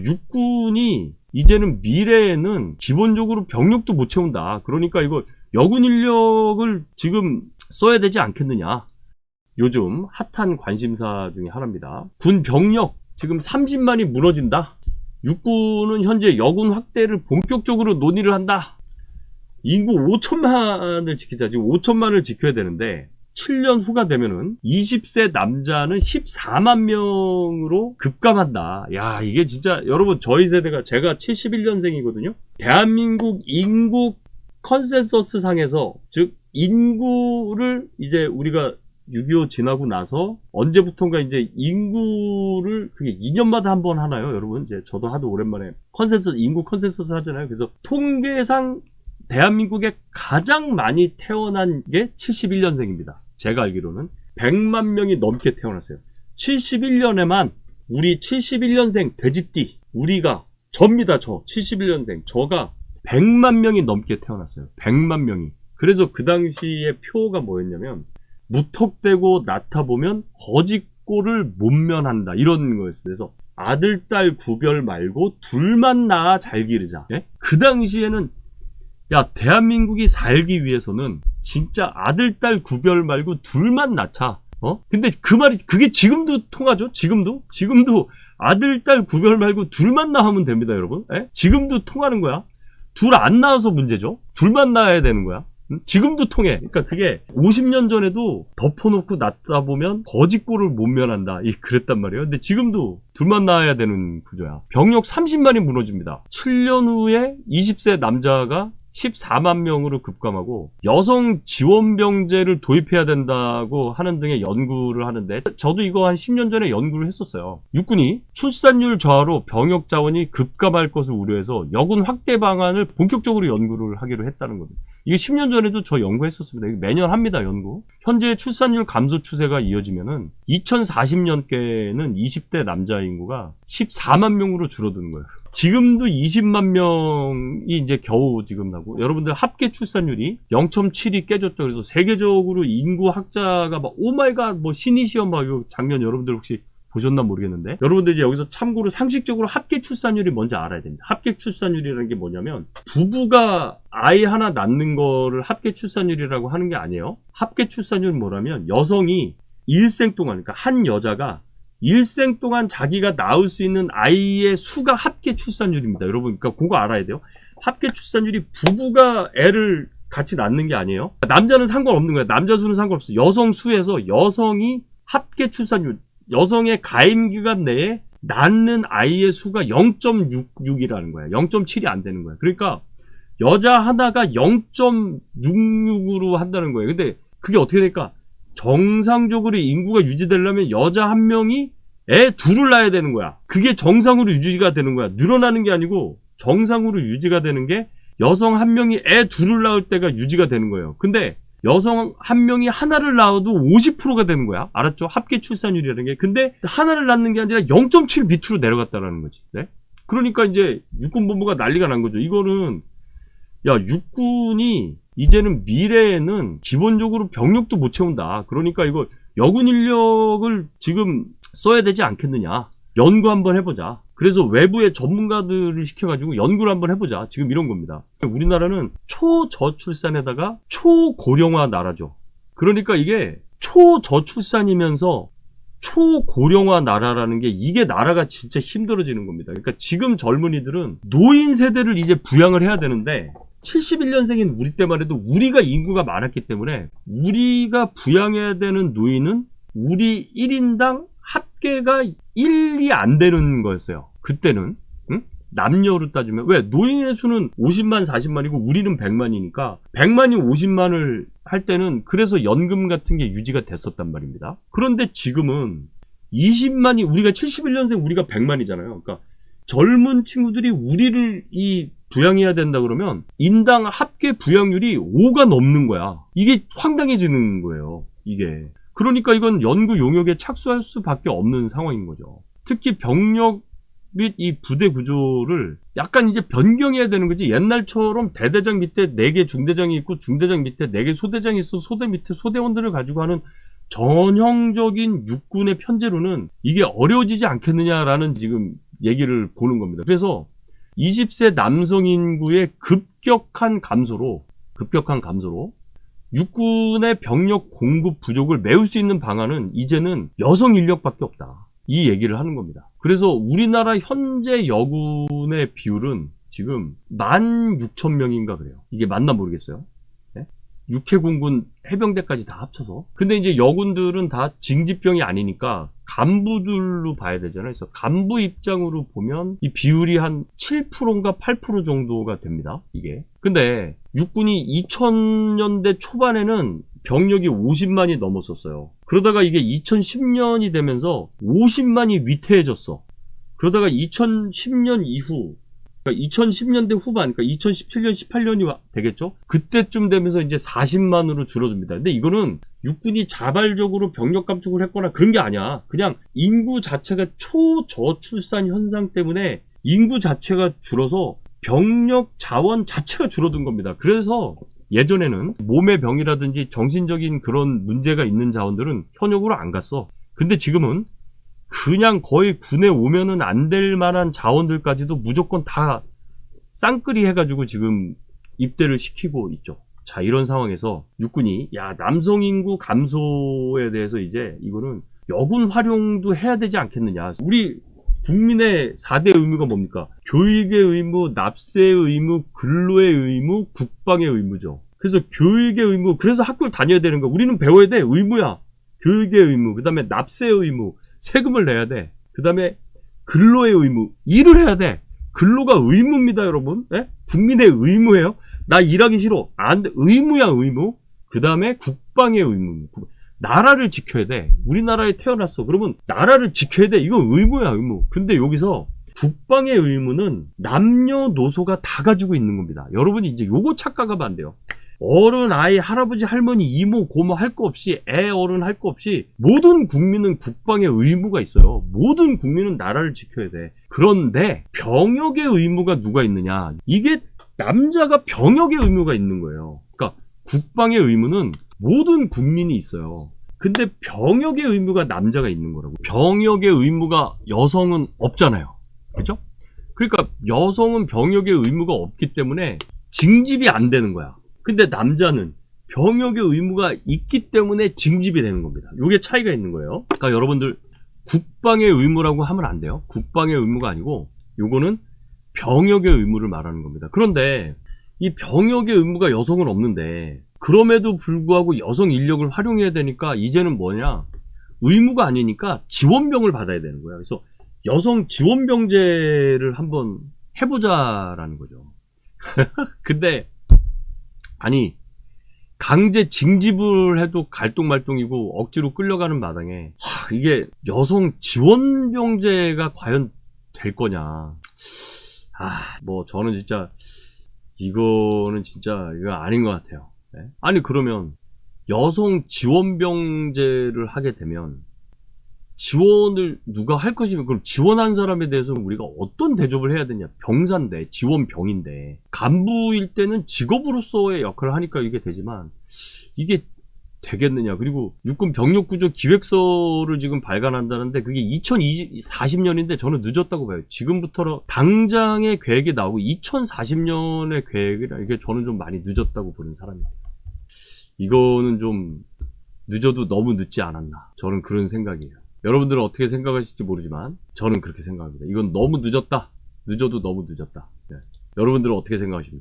육군이 이제는 미래에는 기본적으로 병력도 못 채운다. 그러니까 이거 여군 인력을 지금 써야 되지 않겠느냐. 요즘 핫한 관심사 중에 하나입니다. 군 병력 지금 30만이 무너진다. 육군은 현재 여군 확대를 본격적으로 논의를 한다. 인구 5천만을 지키자. 지금 5천만을 지켜야 되는데 7년 후가 되면은 20세 남자는 14만 명으로 급감한다. 야, 이게 진짜 여러분 저희 세대가 제가 71년생이거든요. 대한민국 인구 컨센서스 상에서 즉 인구를 이제 우리가 6.25 지나고 나서 언제부턴가 이제 인구를 그게 2년마다 한 번 하나요, 여러분? 이제 저도 하도 오랜만에 인구 컨센서스 하잖아요. 그래서 통계상 대한민국에 가장 많이 태어난 게 71년생입니다. 제가 알기로는 100만 명이 넘게 태어났어요. 71년에만 우리 71년생 돼지띠 우리가 접니다. 저 71년생 저가 100만 명이 넘게 태어났어요. 100만 명이. 그래서 그 당시의 표가 뭐였냐면 무턱대고 낳다보면 거짓골을 못 면한다 이런 거였어요. 그래서 아들 딸 구별 말고 둘만 낳아 잘 기르자. 예? 그 당시에는 야, 대한민국이 살기 위해서는 진짜 아들, 딸 구별 말고 둘만 낳자. 근데 그 말이, 그게 지금도 통하죠? 지금도 아들, 딸 구별 말고 둘만 낳으면 됩니다, 여러분. 에? 지금도 통하는 거야. 둘 안 낳아서 문제죠? 둘만 낳아야 되는 거야. 지금도 통해. 그러니까 그게 50년 전에도 덮어놓고 낳다 보면 거짓골을 못 면한다. 그랬단 말이에요. 근데 지금도 둘만 낳아야 되는 구조야. 병력 30만이 무너집니다. 7년 후에 20세 남자가 14만 명으로 급감하고 여성 지원병제를 도입해야 된다고 하는 등의 연구를 하는데 저도 이거 한 10년 전에 연구를 했었어요. 육군이 출산율 저하로 병역 자원이 급감할 것을 우려해서 여군 확대 방안을 본격적으로 연구를 하기로 했다는 겁니다. 이게 10년 전에도 저 연구했었습니다. 이거 매년 합니다, 연구. 현재 출산율 감소 추세가 이어지면은 2040년께는 20대 남자 인구가 14만 명으로 줄어드는 거예요. 지금도 20만 명이 이제 겨우 지금 나고 여러분들 합계 출산율이 0.7이 깨졌죠. 그래서 세계적으로 인구 학자가 막 오마이갓 뭐 신의 시험 막 이거 작년 여러분들 혹시 보셨나 모르겠는데 여러분들 이제 여기서 참고로 상식적으로 합계 출산율이 뭔지 알아야 됩니다. 합계 출산율이라는 게 뭐냐면 부부가 아이 하나 낳는 거를 합계 출산율이라고 하는 게 아니에요. 합계 출산율은 뭐라면 여성이 일생 동안 그러니까 한 여자가 일생 동안 자기가 낳을 수 있는 아이의 수가 합계 출산율입니다. 여러분 그러니까 그거 알아야 돼요. 합계 출산율이 부부가 애를 같이 낳는 게 아니에요. 남자는 상관없는 거예요. 남자 수는 상관없어요. 여성 수에서 여성이 합계 출산율 여성의 가임기간 내에 낳는 아이의 수가 0.66이라는 거야. 0.7이 안 되는 거야. 그러니까 여자 하나가 0.66으로 한다는 거예요. 근데 그게 어떻게 될까? 정상적으로 인구가 유지되려면 여자 한 명이 애 둘을 낳아야 되는 거야. 그게 정상으로 유지가 되는 거야. 늘어나는 게 아니고 정상으로 유지가 되는 게 여성 한 명이 애 둘을 낳을 때가 유지가 되는 거예요. 근데 여성 한 명이 하나를 낳아도 50%가 되는 거야. 알았죠? 합계 출산율이라는 게. 근데 하나를 낳는 게 아니라 0.7 밑으로 내려갔다라는 거지. 네? 그러니까 이제 육군본부가 난리가 난 거죠. 이거는 야, 육군이 이제는 미래에는 기본적으로 병력도 못 채운다. 그러니까 이거 여군 인력을 지금 써야 되지 않겠느냐. 연구 한번 해보자. 그래서 외부의 전문가들을 시켜가지고 연구를 한번 해보자. 지금 이런 겁니다. 우리나라는 초저출산에다가 초고령화 나라죠. 그러니까 이게 초저출산이면서 초고령화 나라라는 게 이게 나라가 진짜 힘들어지는 겁니다. 그러니까 지금 젊은이들은 노인 세대를 이제 부양을 해야 되는데 71년생인 우리 때만 해도 우리가 인구가 많았기 때문에 우리가 부양해야 되는 노인은 우리 1인당 합계가 1이 안 되는 거였어요. 그때는. 응? 남녀로 따지면 왜 노인의 수는 50만 40만이고 우리는 100만이니까 100만이 50만을 할 때는 그래서 연금 같은 게 유지가 됐었단 말입니다. 그런데 지금은 20만이 우리가 71년생 우리가 100만이잖아요. 그러니까 젊은 친구들이 우리를 부양해야 된다 그러면 인당 합계 부양률이 5가 넘는 거야. 이게 황당해지는 거예요. 이게. 그러니까 이건 연구 용역에 착수할 수밖에 없는 상황인 거죠. 특히 병력 및 이 부대 구조를 약간 이제 변경해야 되는 거지. 옛날처럼 대대장 밑에 4개 중대장이 있고 중대장 밑에 4개 소대장이 있어 소대 밑에 소대원들을 가지고 하는 전형적인 육군의 편제로는 이게 어려워지지 않겠느냐라는 지금 얘기를 보는 겁니다. 그래서 20세 남성 인구의 급격한 감소로 육군의 병력 공급 부족을 메울 수 있는 방안은 이제는 여성 인력밖에 없다. 이 얘기를 하는 겁니다. 그래서 우리나라 현재 여군의 비율은 지금 16,000명인가 그래요. 이게 맞나 모르겠어요. 네? 육해공군 해병대까지 다 합쳐서. 근데 이제 여군들은 다 징집병이 아니니까 간부들로 봐야 되잖아요. 그래서 간부 입장으로 보면 이 비율이 한 7%인가 8% 정도가 됩니다. 이게. 근데 육군이 2000년대 초반에는 병력이 50만이 넘었었어요. 그러다가 이게 2010년이 되면서 50만이 위태해졌어. 그러다가 2010년 이후, 그러니까 2010년대 후반, 그러니까 2017년, 18년이 되겠죠? 그때쯤 되면서 이제 40만으로 줄어듭니다. 근데 이거는 육군이 자발적으로 병력 감축을 했거나 그런 게 아니야. 그냥 인구 자체가 초저출산 현상 때문에 인구 자체가 줄어서 병력 자원 자체가 줄어든 겁니다. 그래서 예전에는 몸의 병이라든지 정신적인 그런 문제가 있는 자원들은 현역으로 안 갔어. 근데 지금은 그냥 거의 군에 오면은 안 될 만한 자원들까지도 무조건 다 쌍끌이 해가지고 지금 입대를 시키고 있죠. 자, 이런 상황에서 육군이 남성 인구 감소에 대해서 이제 이거는 여군 활용도 해야 되지 않겠느냐. 우리 국민의 4대 의무가 뭡니까? 교육의 의무, 납세의 의무, 근로의 의무, 국방의 의무죠. 그래서 교육의 의무, 그래서 학교를 다녀야 되는 거야. 우리는 배워야 돼. 의무야. 교육의 의무, 그 다음에 납세의 의무, 세금을 내야 돼. 그 다음에 근로의 의무, 일을 해야 돼. 근로가 의무입니다, 여러분. 네? 국민의 의무예요. 나 일하기 싫어. 안 돼. 의무야, 의무. 그 다음에 국방의 의무. 나라를 지켜야 돼. 우리나라에 태어났어. 그러면 나라를 지켜야 돼. 이거 의무야, 의무. 근데 여기서 국방의 의무는 남녀노소가 다 가지고 있는 겁니다. 여러분이 이제 요거 착각하면 안 돼요. 어른, 아이, 할아버지, 할머니, 이모, 고모 할 거 없이, 애, 어른 할 거 없이 모든 국민은 국방의 의무가 있어요. 모든 국민은 나라를 지켜야 돼. 그런데 병역의 의무가 누가 있느냐? 이게 남자가 병역의 의무가 있는 거예요. 그러니까 국방의 의무는 모든 국민이 있어요. 근데 병역의 의무가 남자가 있는 거라고. 병역의 의무가 여성은 없잖아요. 그렇죠? 그러니까 여성은 병역의 의무가 없기 때문에 징집이 안 되는 거야. 근데 남자는 병역의 의무가 있기 때문에 징집이 되는 겁니다. 요게 차이가 있는 거예요. 그러니까 여러분들 국방의 의무라고 하면 안 돼요. 국방의 의무가 아니고 요거는 병역의 의무를 말하는 겁니다. 그런데 이 병역의 의무가 여성은 없는데 그럼에도 불구하고 여성 인력을 활용해야 되니까 이제는 뭐냐? 의무가 아니니까 지원병을 받아야 되는 거야. 그래서 여성 지원병제를 한번 해보자라는 거죠. 근데 아니 강제 징집을 해도 갈똥말똥이고 억지로 끌려가는 마당에 이게 여성 지원병제가 과연 될 거냐. 뭐 저는 진짜 이거는 진짜 이거 아닌 것 같아요. 네? 아니 그러면 여성 지원병제를 하게 되면 지원을 누가 할 것이면 그럼 지원한 사람에 대해서 우리가 어떤 대접을 해야 되냐. 병사인데 지원병인데 간부일 때는 직업으로서의 역할을 하니까 이게 되지만 이게 되겠느냐. 그리고 육군 병력구조 기획서를 지금 발간한다는데 그게 2040년인데 저는 늦었다고 봐요. 지금부터 당장의 계획이 나오고 2040년의 계획이라 이게 저는 좀 많이 늦었다고 보는 사람입니다. 이거는 좀 늦어도 너무 늦지 않았나. 저는 그런 생각이에요. 여러분들은 어떻게 생각하실지 모르지만 저는 그렇게 생각합니다. 이건 너무 늦었다. 늦어도 너무 늦었다. 네. 여러분들은 어떻게 생각하십니까?